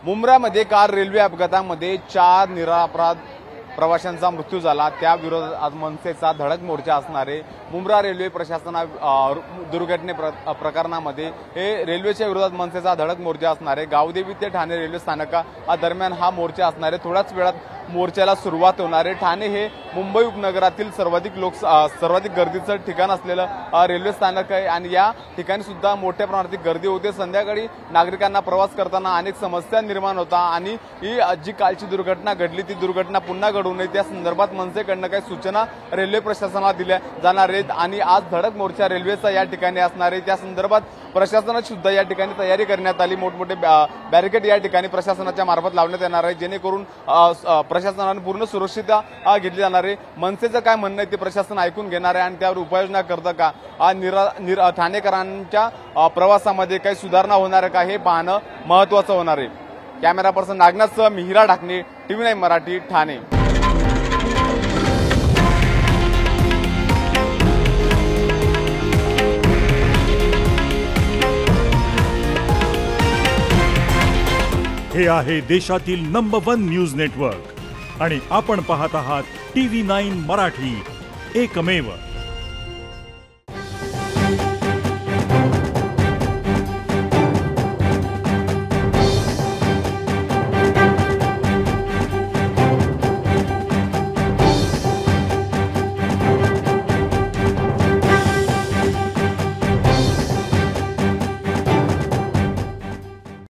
मुंब्रामध्ये काल रेल्वे अपघातामध्ये 4 निरपराध प्रवाशांचा मृत्यू झाला। त्या विरोधात आज मनसेचा धडक मोर्चा असणार आहे। मुंब्रा रेल्वे प्रशासना दुर्घटने प्रकरणामध्ये हे रेल्वेच्या विरोधात मनसेचा धडक मोर्चा असणार आहे। गावदेवी ते ठाणे रेल्वे स्थानका दरम्यान हा मोर्चा असणार आहे। थोड्याच वेळात मोर्चाला सुरुवात होणार आहे। ठाणे हे मुंबई उपनगरातील सर्वाधिक गर्दीचं ठिकाण असलेलं रेल्वे स्थानक आहे आणि या ठिकाणी सुद्धा मोठ्या प्रमाणात गर्दी होते। संध्याकाळी नागरिकांना प्रवास करताना अनेक समस्या निर्माण होतात आणि ही जी कालची दुर्घटना घडली ती दुर्घटना पुन्हा घडू नये त्या संदर्भात मनसेकडून काही सूचना रेल्वे प्रशासनाला दिल्या जाणार आहेत आणि आज धडक मोर्चा रेल्वेचा या ठिकाणी असणार आहे। त्या संदर्भात प्रशासनाची सुद्धा या ठिकाणी तयारी करण्यात आली। मोठमोठे बॅरिकेड या ठिकाणी प्रशासनाच्या मार्फत लावण्यात येणार आहे जेणेकरून प्रशासनाने पूर्ण सुरक्षितता घेतली जाणार आहे। मनसेचं काय म्हणणं आहे ते प्रशासन ऐकून घेणार आहे आणि त्यावर उपाययोजना करतं का ठाणेकरांच्या प्रवासामध्ये काही सुधारणा होणार आहे का हे पाहणं महत्त्वाचं होणार आहे। Camera person नागनाथसह Mihira Dhakane, TV9 Marathi, Thane. हे आहे देशातील नंबर 1 न्यूज नेटवर्क आणि आपण पाहत आहात TV9 मराठी, एकमेव।